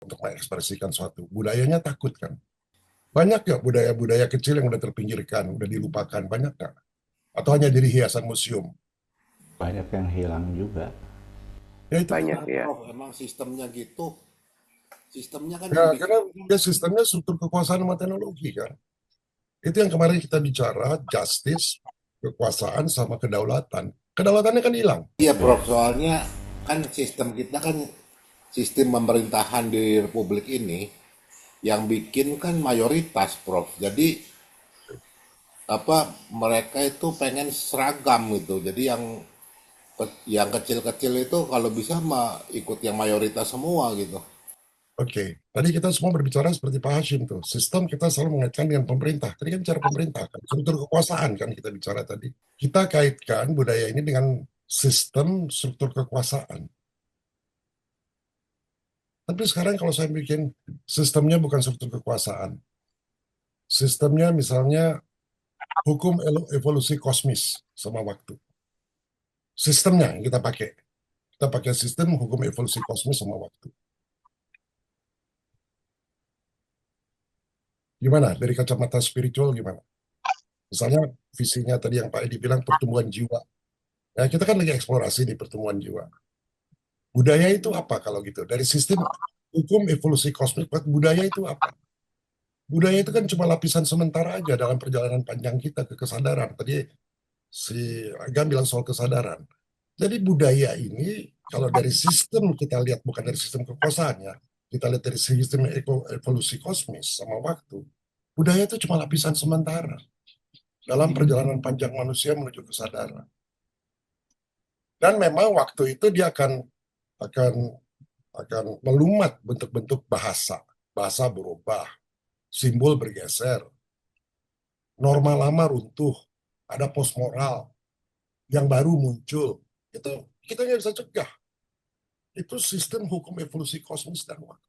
untuk mengekspresikan suatu. Budayanya takut kan. Banyak ya budaya-budaya kecil yang udah terpinggirkan, udah dilupakan, banyak nggak? Atau hanya jadi hiasan museum? Banyak yang hilang juga. Ya itu Banyak karena, ya. Prof, emang sistemnya gitu. Sistemnya kan ya, yang karena bikin. dia sistemnya struktur kekuasaan sama teknologi kan. Itu yang kemarin kita bicara, justice, kekuasaan sama kedaulatan. Kedaulatannya kan hilang. Iya Ya, Prof, soalnya kan sistem kita kan sistem pemerintahan di Republik ini yang bikin kan mayoritas Prof. Jadi apa mereka itu pengen seragam gitu. Jadi yang kecil-kecil itu kalau bisa mah ikut yang mayoritas semua gitu. Oke, tadi kita semua berbicara seperti Pak Hashim tuh. Sistem kita selalu mengaitkan dengan pemerintah. Tadi kan bicara pemerintah kan, struktur kekuasaan kan kita bicara tadi. Kita kaitkan budaya ini dengan sistem struktur kekuasaan. Tapi sekarang kalau saya bikin sistemnya bukan struktur kekuasaan, sistemnya misalnya hukum evolusi kosmis sama waktu. Sistemnya yang kita pakai sistem hukum evolusi kosmis sama waktu. Gimana dari kacamata spiritual gimana? Misalnya visinya tadi yang Pak Edi bilang pertumbuhan jiwa. Ya, kita kan lagi eksplorasi di pertemuan jiwa. Budaya itu apa kalau gitu? Dari sistem hukum evolusi kosmik, budaya itu apa? Budaya itu kan cuma lapisan sementara aja dalam perjalanan panjang kita ke kesadaran. Tadi si Agam bilang soal kesadaran. Jadi budaya ini, kalau dari sistem kita lihat, bukan dari sistem kekuasaannya, kita lihat dari sistem evolusi kosmis sama waktu, budaya itu cuma lapisan sementara dalam perjalanan panjang manusia menuju kesadaran. Dan memang waktu itu dia akan akan melumat bentuk-bentuk bahasa. Bahasa berubah, simbol bergeser, norma lama runtuh, ada postmoral yang baru muncul. Itu kita nggak bisa cegah. Itu sistem hukum evolusi kosmos dan waktu.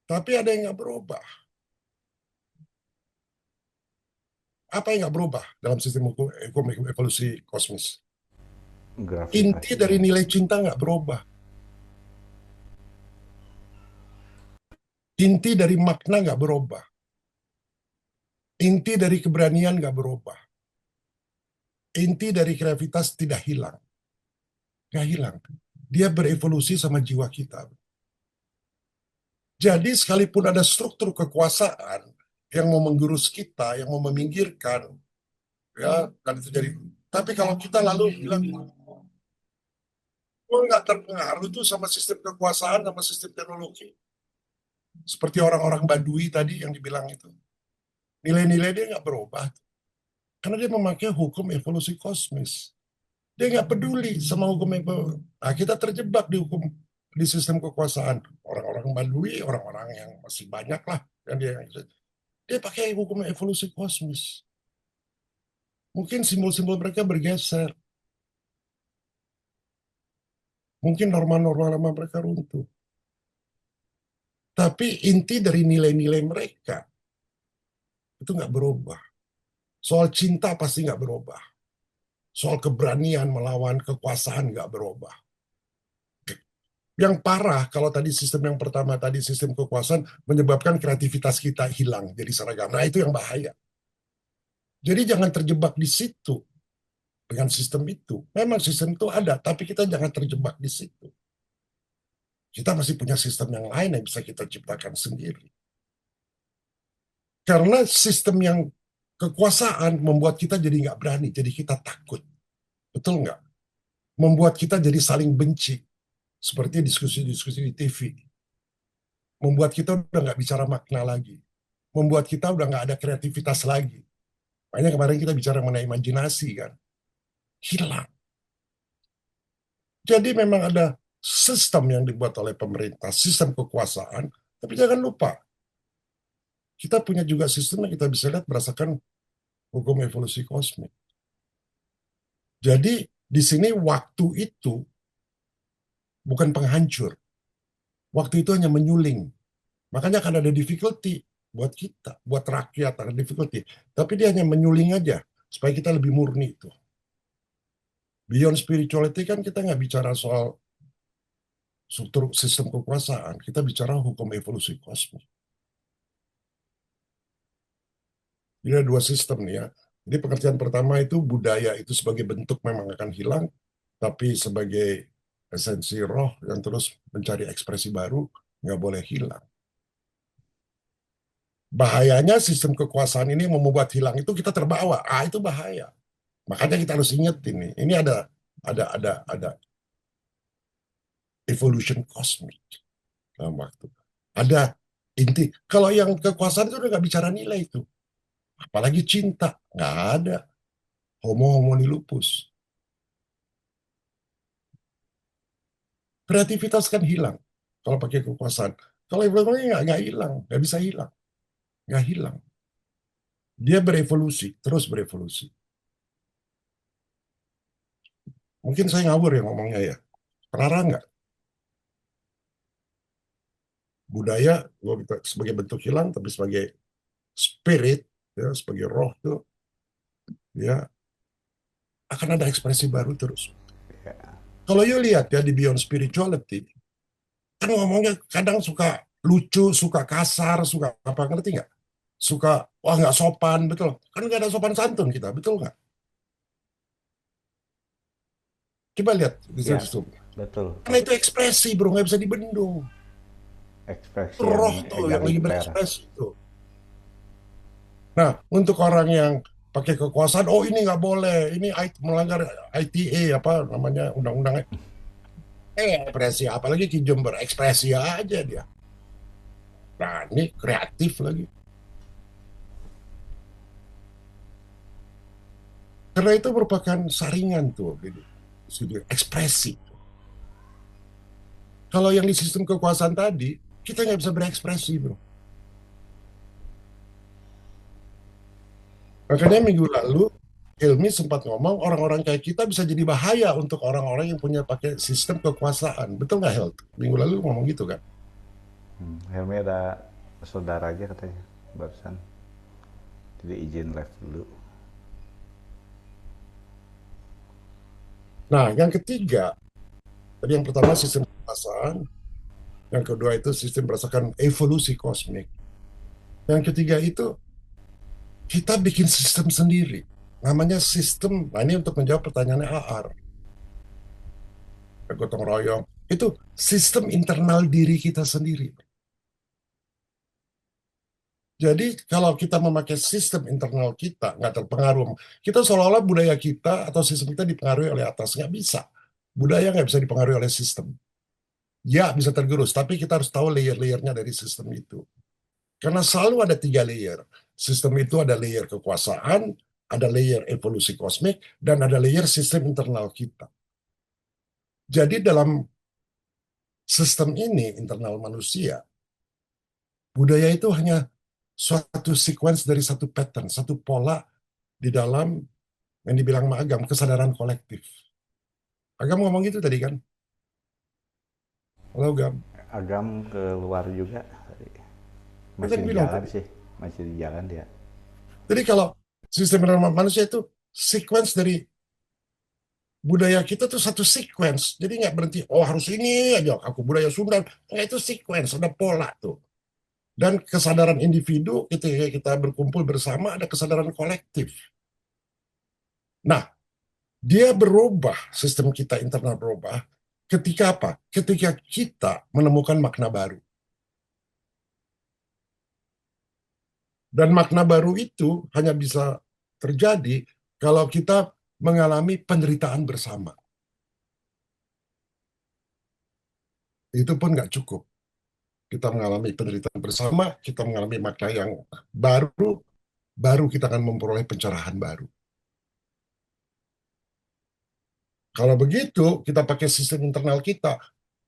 Tapi ada yang nggak berubah. Apa yang nggak berubah dalam sistem hukum evolusi kosmos? Inti dari gravitasinya. nilai cinta nggak berubah. Inti dari makna nggak berubah. Inti dari keberanian nggak berubah. Inti dari kreativitas tidak hilang. Nggak hilang. Dia berevolusi sama jiwa kita. Jadi sekalipun ada struktur kekuasaan yang mau menggerus kita, yang mau meminggirkan, ya, dan itu jadi. Tapi kalau kita lalu bilang, gue nggak terpengaruh tuh sama sistem kekuasaan, sama sistem teknologi. Seperti orang-orang Badui tadi yang dibilang itu. Nilai-nilai dia nggak berubah. Karena dia memakai hukum evolusi kosmis. Dia nggak peduli sama hukum evolusi. Nah, kita terjebak di hukum di sistem kekuasaan. Orang-orang Badui, orang-orang yang masih banyak lah. Yang dia pakai hukum evolusi kosmis. Mungkin simbol-simbol mereka bergeser. Mungkin norma-norma lama mereka runtuh. Tapi inti dari nilai-nilai mereka itu nggak berubah. Soal cinta pasti nggak berubah. Soal keberanian melawan kekuasaan nggak berubah. Yang parah kalau tadi sistem yang pertama tadi sistem kekuasaan menyebabkan kreativitas kita hilang jadi seragam. Nah itu yang bahaya. Jadi jangan terjebak di situ dengan sistem itu. Memang sistem itu ada, tapi kita jangan terjebak di situ. Kita masih punya sistem yang lain yang bisa kita ciptakan sendiri. Karena sistem yang kekuasaan membuat kita jadi nggak berani, jadi kita takut. Betul nggak? Membuat kita jadi saling benci. Seperti diskusi-diskusi di TV. Membuat kita udah nggak bicara makna lagi. Membuat kita udah nggak ada kreativitas lagi. Makanya kemarin kita bicara mengenai imajinasi kan. Hilang. Jadi memang ada sistem yang dibuat oleh pemerintah, sistem kekuasaan. Tapi jangan lupa, kita punya juga sistem yang kita bisa lihat berdasarkan hukum evolusi kosmik. Jadi di sini waktu itu bukan penghancur. Waktu itu hanya menyuling. Makanya akan ada difficulty buat kita, buat rakyat ada difficulty. Tapi dia hanya menyuling aja supaya kita lebih murni itu. Beyond spirituality kan kita nggak bicara soal struktur sistem kekuasaan, kita bicara hukum evolusi kosmos. Ini ada dua sistem nih ya. Jadi pengertian pertama itu budaya itu sebagai bentuk memang akan hilang, tapi sebagai esensi roh yang terus mencari ekspresi baru, nggak boleh hilang. Bahayanya sistem kekuasaan ini membuat hilang itu kita terbawa. Itu bahaya. Makanya kita harus ingat ini. Ini ada evolution kosmik dalam waktu. Ada inti. Kalau yang kekuasaan itu udah nggak bicara nilai itu. Apalagi cinta. Nggak ada. Homo homini lupus. Kreativitas kan hilang kalau pakai kekuasaan. Kalau evolusi nggak hilang. Nggak bisa hilang. Nggak hilang. Dia berevolusi. Terus berevolusi. Mungkin saya ngawur ya ngomongnya ya. Rara nggak? Budaya sebagai bentuk hilang, tapi sebagai spirit, ya, sebagai roh tuh, ya akan ada ekspresi baru terus. Ya. Kalau you lihat ya di Beyond Spirituality, kan ngomongnya kadang suka lucu, suka kasar, suka apa, ngerti nggak? Suka, wah nggak sopan, betul. Kan nggak ada sopan santun kita, betul nggak? Coba lihat di Ya, situ. betul. Karena itu ekspresi bro, nggak bisa dibendung. Ekspresi Itu roh yang tuh yang lagi egaliter. berekspresi tuh. Nah, untuk orang yang pakai kekuasaan, oh ini nggak boleh, ini melanggar ITA, apa namanya, undang-undangnya. Ekspresi, apalagi Ki Jember, ekspresi aja dia. Nah, ini kreatif lagi. Karena itu merupakan saringan tuh, gitu. Ekspresi. Kalau yang di sistem kekuasaan tadi, kita nggak bisa berekspresi, bro. Makanya minggu lalu, Hilmi sempat ngomong, orang-orang kayak kita bisa jadi bahaya untuk orang-orang yang punya pakai sistem kekuasaan. Betul nggak, Hel? Minggu lalu ngomong gitu kan? Helmi ada saudara aja katanya barusan. Jadi izin live dulu. Nah, yang ketiga, tadi yang pertama sistem kekuasaan, yang kedua itu sistem berdasarkan evolusi kosmik. Yang ketiga itu kita bikin sistem sendiri. Namanya sistem, nah ini untuk menjawab pertanyaannya AR. Gotong royong. Itu sistem internal diri kita sendiri. Jadi kalau kita memakai sistem internal kita, nggak terpengaruh. Kita seolah-olah budaya kita atau sistem kita dipengaruhi oleh atas. Nggak bisa. Budaya nggak bisa dipengaruhi oleh sistem. Ya, bisa tergerus, tapi kita harus tahu layer-layernya dari sistem itu. Karena selalu ada 3 layer. Sistem itu ada layer kekuasaan, ada layer evolusi kosmik, dan ada layer sistem internal kita. Jadi dalam sistem ini, internal manusia, budaya itu hanya suatu sequence dari satu pattern, satu pola di dalam yang dibilang Agam, kesadaran kolektif. Agam ngomong gitu tadi kan? Halo Agam. Agam keluar juga. Dia Masih kan di bilang jalan tadi. sih. Masih di jalan dia. Jadi kalau sistem internal manusia itu sequence dari budaya kita tuh satu sequence. Jadi nggak berhenti, oh harus ini aja, aku budaya Sunda. Nggak, itu sequence, ada pola tuh. Dan kesadaran individu, ketika kita berkumpul bersama, ada kesadaran kolektif. Nah, dia berubah, sistem kita internal berubah, ketika apa? Ketika kita menemukan makna baru. Dan makna baru itu hanya bisa terjadi kalau kita mengalami penderitaan bersama. Itu pun nggak cukup. Kita mengalami penderitaan bersama, kita mengalami makna yang baru, baru kita akan memperoleh pencerahan baru. Kalau begitu, kita pakai sistem internal kita,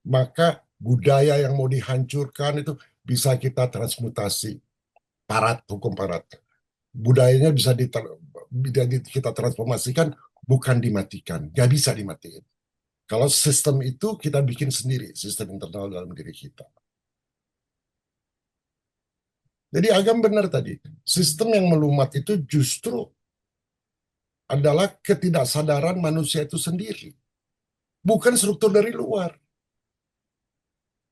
maka budaya yang mau dihancurkan itu bisa kita transmutasi. Parat, hukum parat. Budayanya bisa kita transformasikan, bukan dimatikan. Nggak bisa dimatiin. Kalau sistem itu kita bikin sendiri, sistem internal dalam diri kita. Jadi Agam benar tadi, sistem yang melumat itu justru adalah ketidaksadaran manusia itu sendiri. Bukan struktur dari luar.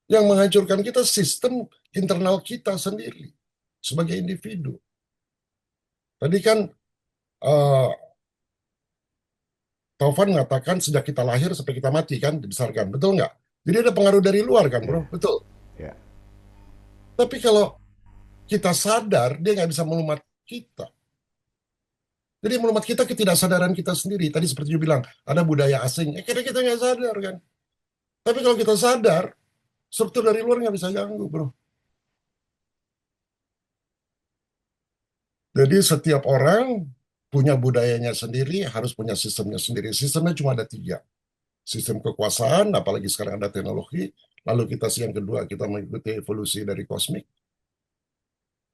Yang menghancurkan kita sistem internal kita sendiri sebagai individu. Tadi kan eh, Taufan mengatakan sejak kita lahir sampai kita mati kan dibesarkan, betul nggak? Jadi ada pengaruh dari luar kan, Ya, bro? Betul. ya, Tapi kalau kita sadar, dia nggak bisa melumat kita. Jadi melumat kita ketidaksadaran kita sendiri. Tadi seperti you bilang, ada budaya asing. Karena kita nggak sadar kan. Tapi kalau kita sadar, struktur dari luar nggak bisa ganggu, bro. Jadi setiap orang punya budayanya sendiri, harus punya sistemnya sendiri. Sistemnya cuma ada tiga. Sistem kekuasaan, apalagi sekarang ada teknologi. Lalu kita yang kedua, kita mengikuti evolusi dari kosmik.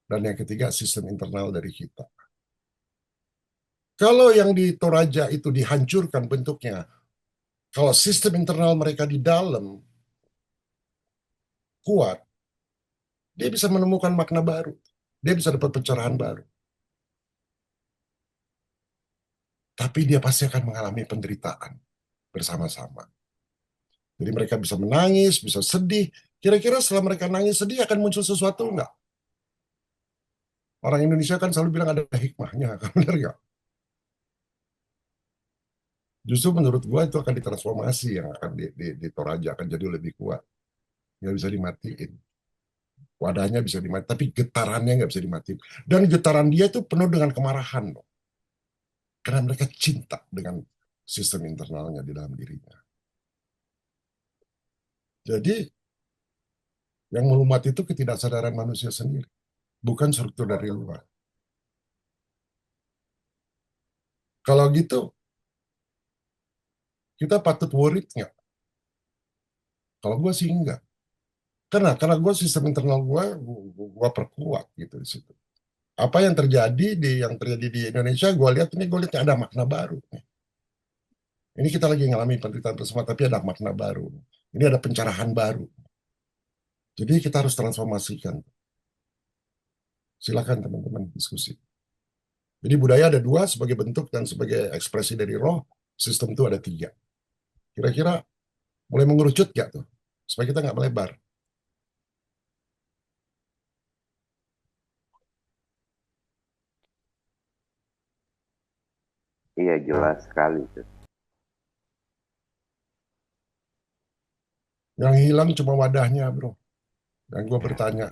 Dan yang ketiga, sistem internal dari kita. Kalau yang di Toraja itu dihancurkan bentuknya, kalau sistem internal mereka di dalam kuat, dia bisa menemukan makna baru. Dia bisa dapat pencerahan baru. Tapi dia pasti akan mengalami penderitaan bersama-sama. Jadi mereka bisa menangis, bisa sedih. Kira-kira setelah mereka nangis sedih akan muncul sesuatu enggak? Orang Indonesia kan selalu bilang ada hikmahnya, kan benar nggak? Justru menurut gua itu akan ditransformasi yang akan di Toraja akan jadi lebih kuat. Nggak bisa dimatiin. Wadahnya bisa dimatiin, tapi getarannya nggak bisa dimatiin. Dan getaran dia itu penuh dengan kemarahan loh. Karena mereka cinta dengan sistem internalnya di dalam dirinya. Jadi yang melumat itu ketidaksadaran manusia sendiri, bukan struktur dari luar. Kalau gitu, kita patut worried nggak? Kalau gue sih enggak. Karena gue sistem internal gue perkuat gitu di situ. Apa yang terjadi di Indonesia, gue lihat ada makna baru. Ini kita lagi ngalami penderitaan bersama, tapi ada makna baru. Ini ada pencerahan baru. Jadi kita harus transformasikan. Silakan teman-teman diskusi. Jadi budaya ada dua sebagai bentuk dan sebagai ekspresi dari roh. Sistem itu ada tiga. Kira-kira mulai mengerucut gak tuh? Supaya kita nggak melebar. Iya Nah, jelas sekali tuh. yang hilang cuma wadahnya, bro. Dan gue ya. bertanya,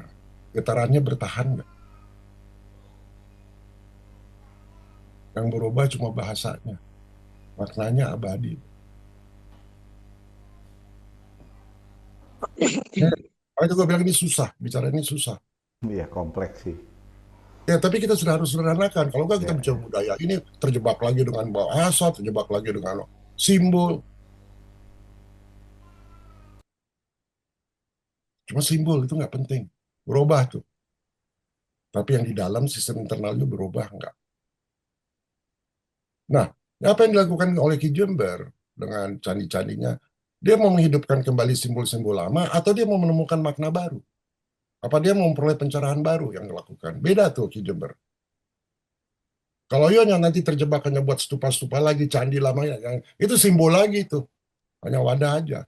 getarannya bertahan nggak? Yang berubah cuma bahasanya. Maknanya abadi. Makanya gue bilang ini susah. Bicara ini susah. Iya, kompleks sih. Ya, tapi kita sudah harus sederhanakan. Kalau nggak kita Ya, bicara budaya, ini terjebak lagi dengan bahasa, terjebak lagi dengan simbol. Cuma simbol itu nggak penting. Berubah tuh. Tapi yang di dalam sistem internalnya berubah nggak. Nah, apa yang dilakukan oleh Ki Jember dengan candi-candinya? Dia mau menghidupkan kembali simbol-simbol lama atau dia mau menemukan makna baru? Apa dia mau memperoleh pencerahan baru yang dilakukan? Beda tuh Ki Jember. Kalau Yon yang nanti terjebak hanya buat stupa-stupa lagi, candi lama, yang itu simbol lagi tuh. Hanya wadah aja.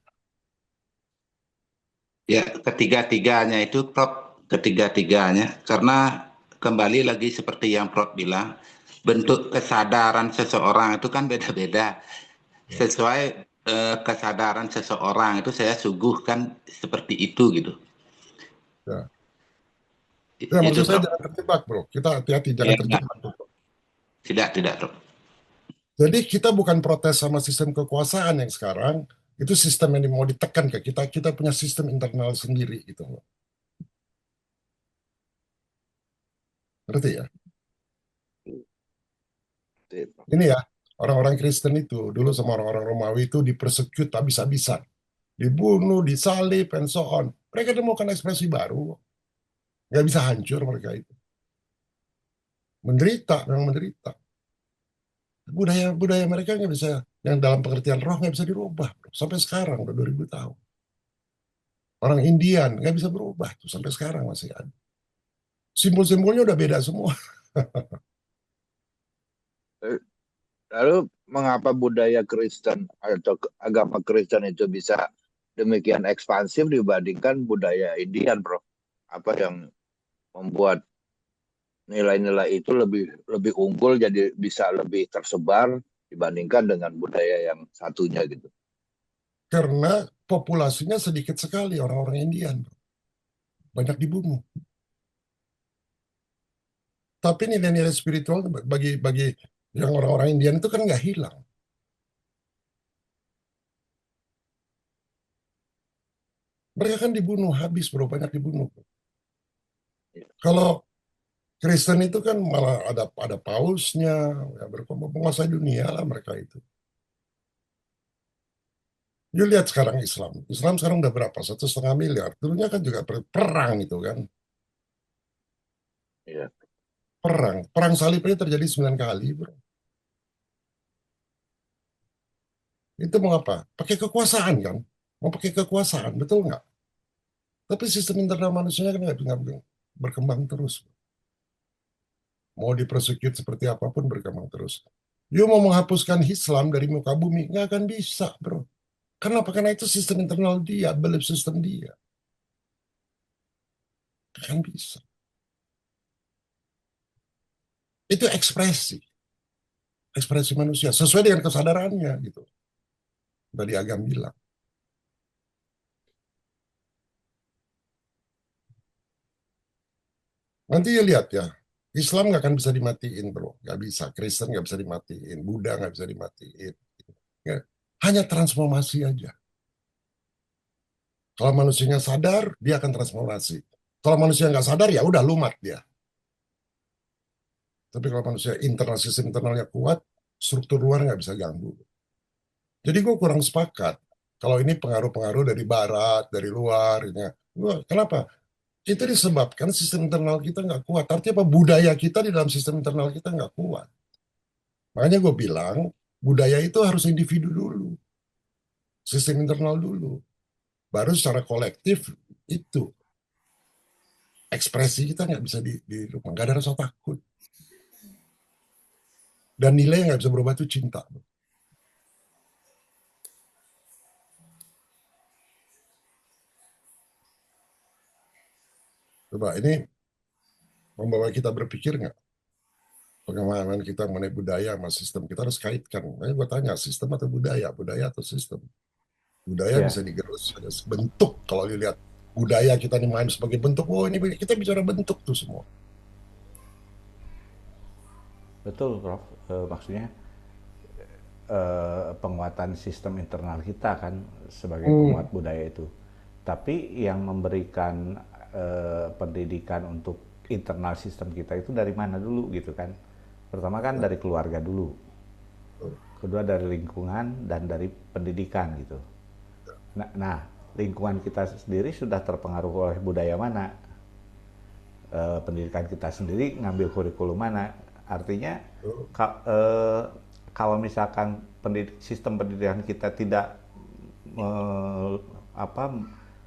Ya, ketiga-tiganya itu, Prof, ketiga-tiganya. Karena kembali lagi seperti yang Prof bilang, bentuk kesadaran seseorang itu kan beda-beda. Sesuai kesadaran seseorang itu saya suguhkan seperti itu gitu. Ya. Ya, maksud Itu, saya Prof. jangan terjebak, bro. Kita hati-hati, jangan Ya, terjebak. tidak, Prof. Jadi kita bukan protes sama sistem kekuasaan yang sekarang, itu sistem yang mau ditekan ke kita. Kita punya sistem internal sendiri gitu loh. Ngerti ya? Ini ya, orang-orang Kristen itu dulu sama orang-orang Romawi itu dipersecute habis-habisan. Dibunuh, disalib, and so on. Mereka menemukan ekspresi baru. Nggak bisa hancur mereka itu. Menderita, memang menderita. Budaya mereka nggak bisa, yang dalam pengertian roh nggak bisa dirubah. Sampai sekarang, udah 2000 tahun. Orang Indian nggak bisa berubah tuh, sampai sekarang masih ada. Simbol-simbolnya udah beda semua. Lalu mengapa budaya Kristen atau agama Kristen itu bisa demikian ekspansif dibandingkan budaya Indian, Bro? Apa yang membuat nilai-nilai itu lebih lebih unggul, jadi bisa lebih tersebar dibandingkan dengan budaya yang satunya gitu? Karena populasinya sedikit sekali orang-orang Indian, banyak dibunuh. Tapi nilai-nilai spiritual bagi bagi yang orang-orang Indian itu kan nggak hilang. Mereka kan dibunuh habis, bro, banyak dibunuh. Kalau Kristen itu kan malah ada pausnya, ya, menguasai dunia lah mereka itu. You lihat sekarang Islam. Islam sekarang udah berapa? 1,5 miliar. Dulunya kan juga perang itu kan. Iya. Perang salib ini terjadi 9 kali, bro. Itu mau apa? Pakai kekuasaan kan? Mau pakai kekuasaan, betul nggak? Tapi sistem internal manusianya kan nggak berkembang terus. Mau dipersecute seperti apapun berkembang terus. You mau menghapuskan Islam dari muka bumi, nggak akan bisa, bro. Kenapa? Karena itu sistem internal dia, belief system dia. Nggak akan bisa. Itu ekspresi manusia sesuai dengan kesadarannya gitu. Tadi Agam bilang. Nanti ya lihat ya, Islam nggak akan bisa dimatiin, bro. Nggak bisa. Kristen nggak bisa dimatiin. Buddha nggak bisa dimatiin. Ya, hanya transformasi aja. Kalau manusianya sadar, dia akan transformasi. Kalau manusia nggak sadar, ya udah lumat dia. Tapi kalau manusia internal, sistem internalnya kuat, struktur luar nggak bisa ganggu. Jadi gue kurang sepakat. Kalau ini pengaruh-pengaruh dari barat, dari luar. Ya. Kenapa? Itu disebabkan sistem internal kita nggak kuat. Artinya apa? Budaya kita di dalam sistem internal kita nggak kuat. Makanya gue bilang, budaya itu harus individu dulu. Sistem internal dulu. Baru secara kolektif itu. Ekspresi kita nggak bisa di rumah. Nggak ada rasa takut. Dan nilai yang nggak bisa berubah itu cinta. Coba ini membawa kita berpikir nggak? Pengalaman kita mengenai budaya sama sistem. Kita harus kaitkan. Makanya gue tanya, sistem atau budaya? Budaya atau sistem? Budaya Ya, bisa digerus, ada bentuk. Kalau dilihat budaya kita ini main sebagai bentuk, oh ini kita bicara bentuk tuh semua. betul, Prof. Maksudnya penguatan sistem internal kita kan sebagai penguat budaya itu. Tapi yang memberikan pendidikan untuk internal sistem kita itu dari mana dulu gitu kan? Pertama kan dari keluarga dulu, kedua dari lingkungan dan dari pendidikan gitu. Nah, lingkungan kita sendiri sudah terpengaruh oleh budaya mana? Pendidikan kita sendiri ngambil kurikulum mana? Artinya kalau misalkan sistem pendidikan kita tidak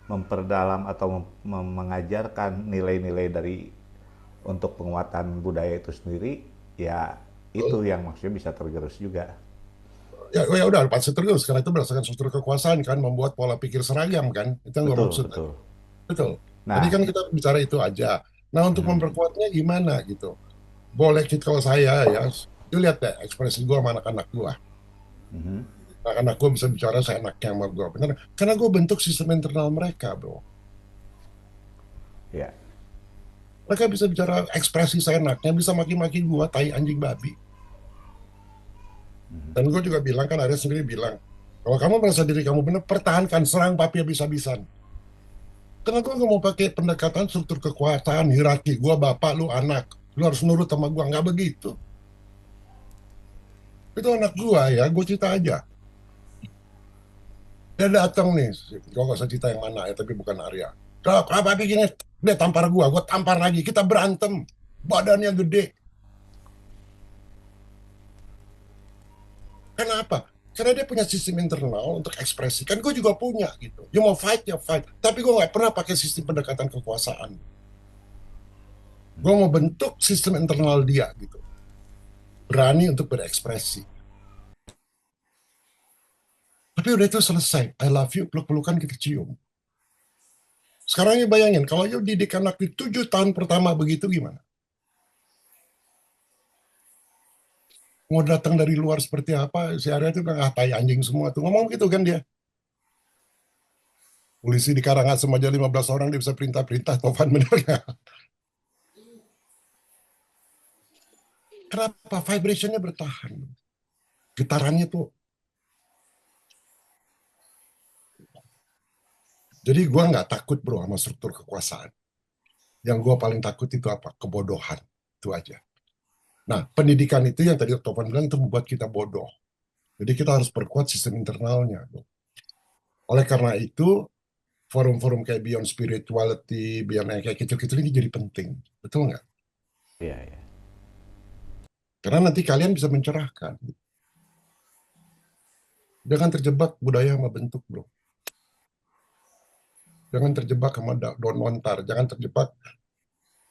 memperdalam atau mengajarkan nilai-nilai dari untuk penguatan budaya itu sendiri, ya itu yang maksudnya bisa tergerus juga. Ya udah pasti terus karena itu berdasarkan struktur kekuasaan kan membuat pola pikir seragam kan itu yang gue Betul, maksud. betul. Betul. Tadi Nah, kan kita bicara itu aja. Nah untuk memperkuatnya gimana gitu? Boleh kita kalau saya ya, lu lihat deh ekspresi gue sama anak-anak gue. Anak-anak gue bisa bicara seenaknya sama gue, bener? Karena gue bentuk sistem internal mereka, bro. ya, Mereka bisa bicara ekspresi seenaknya, bisa maki-maki gue, tai anjing babi. Dan gue juga bilang kan, ada sendiri bilang, kalau kamu merasa diri kamu benar, pertahankan, serang papi habis-habisan. Karena gue gak mau pakai pendekatan struktur kekuasaan, hierarki. Gue bapak, lu anak. Lu harus nurut sama gue. Nggak begitu. Itu anak gue ya, gue cerita aja. Dia datang nih, gue gak usah cerita yang mana ya, tapi bukan Arya. Kalau papi gini, dia tampar gue tampar lagi. Kita berantem. Badannya gede. Kenapa? Karena dia punya sistem internal untuk ekspresi. Kan gue juga punya gitu. Dia mau fight, ya fight. Tapi gue nggak pernah pakai sistem pendekatan kekuasaan. Gue mau bentuk sistem internal dia gitu. Berani untuk berekspresi. Tapi Tapi udah itu selesai. I love you, peluk-pelukan kita cium. Sekarang ya bayangin, kalau you didik anak di 7 tahun pertama begitu gimana? Mau datang dari luar seperti apa, si Arya itu udah ngatai anjing semua tuh. Ngomong gitu kan dia. Polisi di Karangasem aja 15 orang dia bisa perintah-perintah, Tovan benernya. Kenapa? Vibrationnya bertahan. Getarannya tuh. Jadi gue nggak takut bro sama struktur kekuasaan. Yang gue paling takut itu apa? Kebodohan. Itu aja. Nah, pendidikan itu yang tadi Tovan bilang itu membuat kita bodoh. Jadi kita harus perkuat sistem internalnya. Oleh karena itu, forum-forum kayak Beyond Spirituality, Beyond yang kayak kecil-kecil ini jadi penting. Betul nggak? Iya, iya. Karena nanti kalian bisa mencerahkan. Jangan terjebak budaya sama bentuk, bro. Jangan terjebak sama Don Montar. Jangan terjebak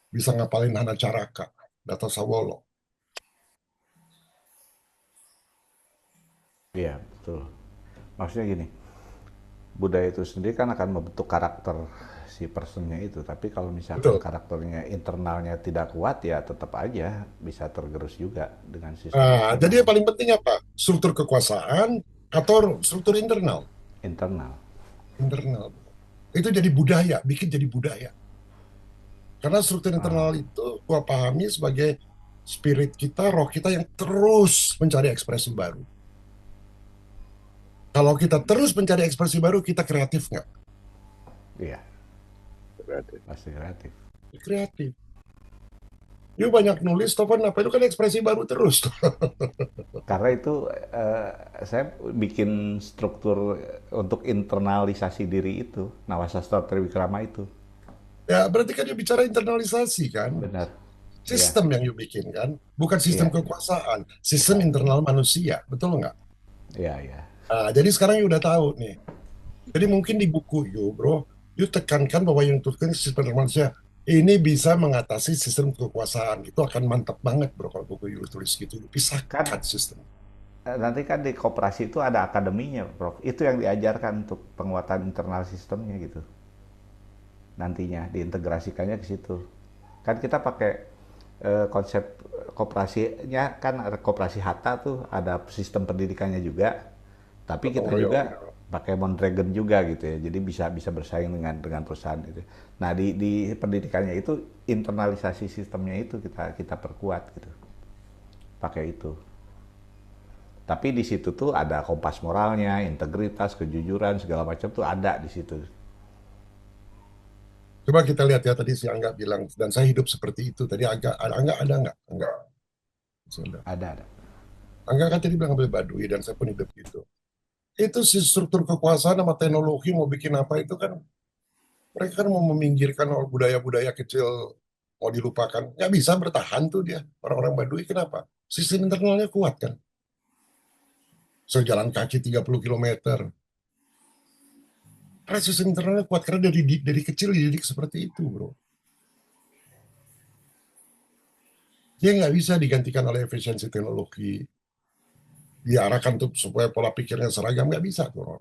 bisa ngapalin Hana Caraka, Data Sawolo. Iya, betul. Maksudnya gini, budaya itu sendiri kan akan membentuk karakter si personnya itu. Tapi kalau misalkan Betul. karakternya internalnya tidak kuat, ya tetap aja bisa tergerus juga dengan sistem Nah, jadi yang eksternal. paling penting apa? Struktur kekuasaan atau struktur internal? Internal. Internal. Itu jadi budaya, bikin jadi budaya. Karena struktur internal Ah, itu gua pahami sebagai spirit kita, roh kita yang terus mencari ekspresi baru. Kalau kita terus mencari ekspresi baru, kita kreatif nggak? iya, Berarti. pasti kreatif. Kreatif. Yuk banyak nulis, Topan apa itu kan ekspresi baru terus. Karena itu saya bikin struktur untuk internalisasi diri itu, Nawasastra Triwikrama itu. Ya berarti kan dia bicara internalisasi kan? Benar. Iya, Sistem yang you bikin kan? Bukan sistem iya, kekuasaan, sistem bukan. internal manusia, betul nggak? Iya, iya. Nah, jadi sekarang you udah tahu nih. Jadi mungkin di buku you, bro, you tekankan bahwa yang tuliskan sistem manusia ini bisa mengatasi sistem kekuasaan. Itu akan mantap banget, bro, kalau buku you tulis gitu. You Kan pisahkan sistem. nanti kan di koperasi itu ada akademinya, Prof. Itu yang diajarkan untuk penguatan internal sistemnya gitu. Nantinya diintegrasikannya ke situ. Kan kita pakai konsep koperasinya kan ada koperasi Hatta tuh ada sistem pendidikannya juga. Tapi Gotong kita royong. juga pakai Mondragon juga gitu ya. Jadi bisa bisa bersaing dengan perusahaan itu. Nah, di pendidikannya itu internalisasi sistemnya itu kita perkuat gitu. Pakai itu. Tapi di situ tuh ada kompas moralnya, integritas, kejujuran, segala macam tuh ada di situ. Coba kita lihat ya tadi si Angga bilang dan saya hidup seperti itu. Tadi Angga ada nggak? Enggak. Ada. Angga kan tadi bilang ambil Baduy dan saya pun hidup gitu. Itu si struktur kekuasaan sama teknologi mau bikin apa itu kan mereka kan mau meminggirkan budaya-budaya kecil mau dilupakan. Nggak bisa bertahan tuh dia orang-orang Baduy. Kenapa? Sistem internalnya kuat kan. Sejalan kaki 30 kilometer. Karena sistem internalnya kuat karena dari kecil dididik seperti itu, bro. Dia nggak bisa digantikan oleh efisiensi teknologi. Diarahkan tuh supaya pola pikirnya seragam nggak bisa tuh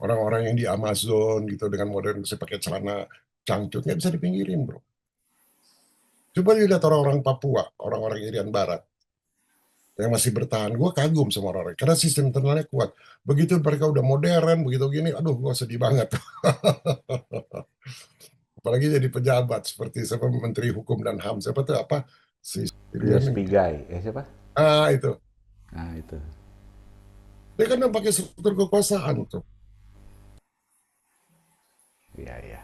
orang-orang yang di Amazon gitu dengan modern bisa pakai celana cangcut nggak bisa dipinggirin bro. Coba lihat orang-orang Papua, orang-orang Irian Barat yang masih bertahan. Gue kagum sama orang-orang karena sistem internalnya kuat. Begitu mereka udah modern, begitu gini, aduh gue sedih banget. Apalagi jadi pejabat seperti siapa Menteri Hukum dan HAM siapa tuh apa si Irian Louis Pigai, siapa? itu Nah itu. dia kan yang pakai struktur kekuasaan tuh. Iya, iya.